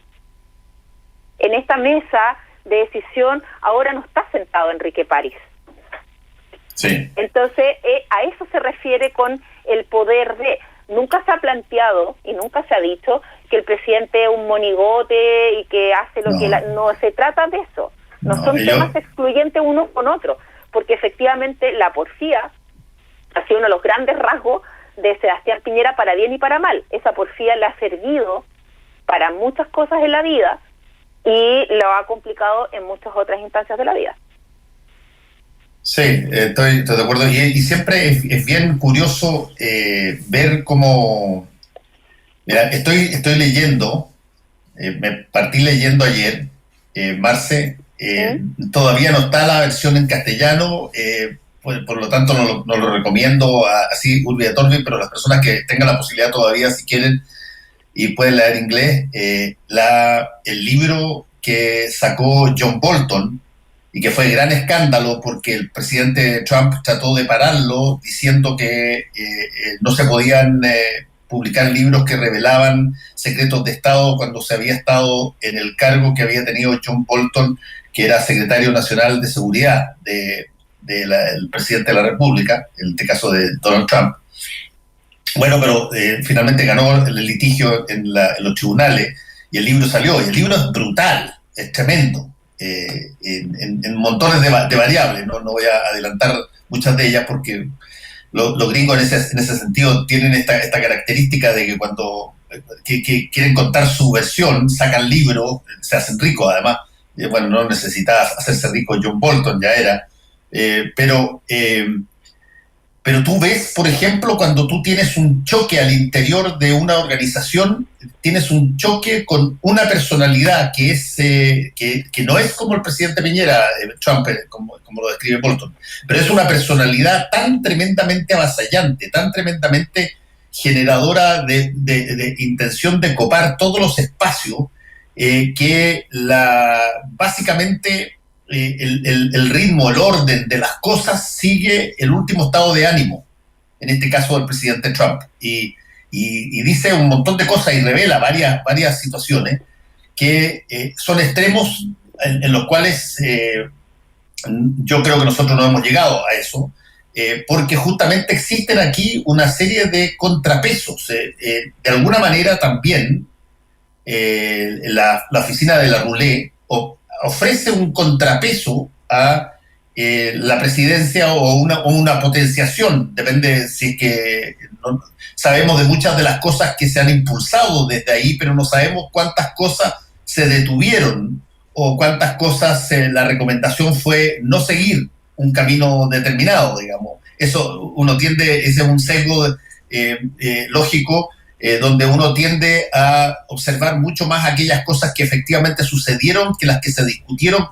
En esta mesa de decisión ahora no está sentado Enrique París. Sí. Entonces, a eso se refiere con el poder de... Nunca se ha planteado y nunca se ha dicho que el presidente es un monigote y que hace lo que... No se trata de eso. No son temas excluyentes unos con otros, porque efectivamente la porfía ha sido uno de los grandes rasgos de Sebastián Piñera, para bien y para mal. Esa porfía le ha servido para muchas cosas en la vida y lo ha complicado en muchas otras instancias de la vida. Sí, estoy de acuerdo. Y siempre es bien curioso ver cómo... Mira, estoy leyendo, me partí leyendo ayer, Marce, todavía no está la versión en castellano, por lo tanto no lo recomiendo así urbi et orbi, pero las personas que tengan la posibilidad todavía, si quieren, y pueden leer inglés, el libro que sacó John Bolton, y que fue gran escándalo porque el presidente Trump trató de pararlo diciendo que no se podían publicar libros que revelaban secretos de Estado cuando se había estado en el cargo que había tenido John Bolton, que era secretario nacional de seguridad del presidente de la República, en este caso de Donald Trump. Bueno, pero finalmente ganó el litigio en los tribunales y el libro salió. Y el libro es brutal, es tremendo. En montones de variables, no voy a adelantar muchas de ellas porque los gringos en ese sentido tienen esta característica de que cuando que quieren contar su versión, sacan libros, se hacen ricos además. Bueno, no necesitaba hacerse rico John Bolton, ya era, pero tú ves, por ejemplo, cuando tú tienes un choque al interior de una organización, tienes un choque con una personalidad que es que no es como el presidente Piñera, Trump, como lo describe Bolton, pero es una personalidad tan tremendamente avasallante, tan tremendamente generadora de intención de copar todos los espacios, que básicamente... el ritmo, el orden de las cosas sigue el último estado de ánimo, en este caso del presidente Trump, y dice un montón de cosas y revela varias situaciones que son extremos en los cuales yo creo que nosotros no hemos llegado a eso, porque justamente existen aquí una serie de contrapesos. De alguna manera también la oficina de la Roulette ofrece un contrapeso a la presidencia o una potenciación, depende si es que sabemos de muchas de las cosas que se han impulsado desde ahí, pero no sabemos cuántas cosas se detuvieron o cuántas cosas la recomendación fue no seguir un camino determinado, digamos. Eso uno tiende, ese es un sesgo lógico, donde uno tiende a observar mucho más aquellas cosas que efectivamente sucedieron que las que se discutieron,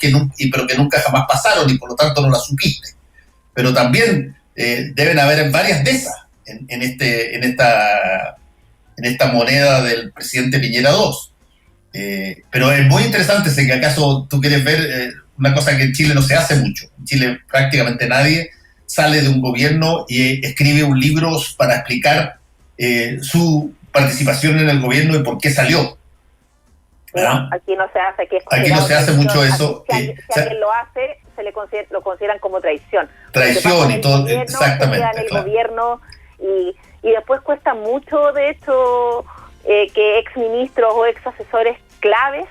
pero que nunca jamás pasaron y por lo tanto no las supiste. Pero también deben haber varias de esas en esta moneda del presidente Piñera II. Pero es muy interesante, si acaso tú quieres ver una cosa que en Chile no se hace mucho. En Chile prácticamente nadie sale de un gobierno y escribe un libro para explicar su participación en el gobierno y por qué salió. No, aquí no se hace. Aquí no se hace mucho eso. Si alguien lo hace, lo consideran como traición. Traición y todo, exactamente. En el gobierno y después cuesta mucho, de hecho, que exministros o exasesores claves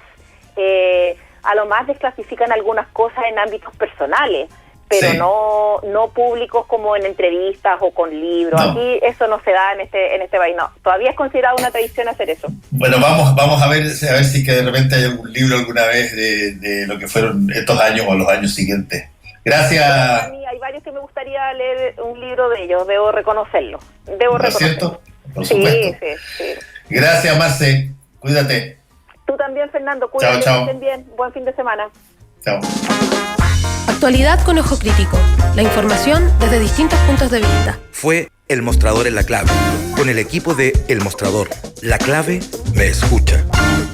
a lo más desclasifican algunas cosas en ámbitos personales, pero sí, no públicos como en entrevistas o con libros. No. Aquí eso no se da en este país. No, todavía es considerado una traición hacer eso. Bueno, vamos a ver si que de repente hay algún libro alguna vez de lo que fueron estos años o los años siguientes. Gracias. A mí hay varios que me gustaría leer un libro de ellos, debo reconocerlo. ¿No es cierto? Por supuesto. Sí. Gracias, Marce. Cuídate. Tú también, Fernando. Cuídate. Chao. Estén bien. Buen fin de semana. Chao. Actualidad con ojo crítico. La información desde distintos puntos de vista. Fue El Mostrador en La Clave, con el equipo de El Mostrador. La Clave me escucha.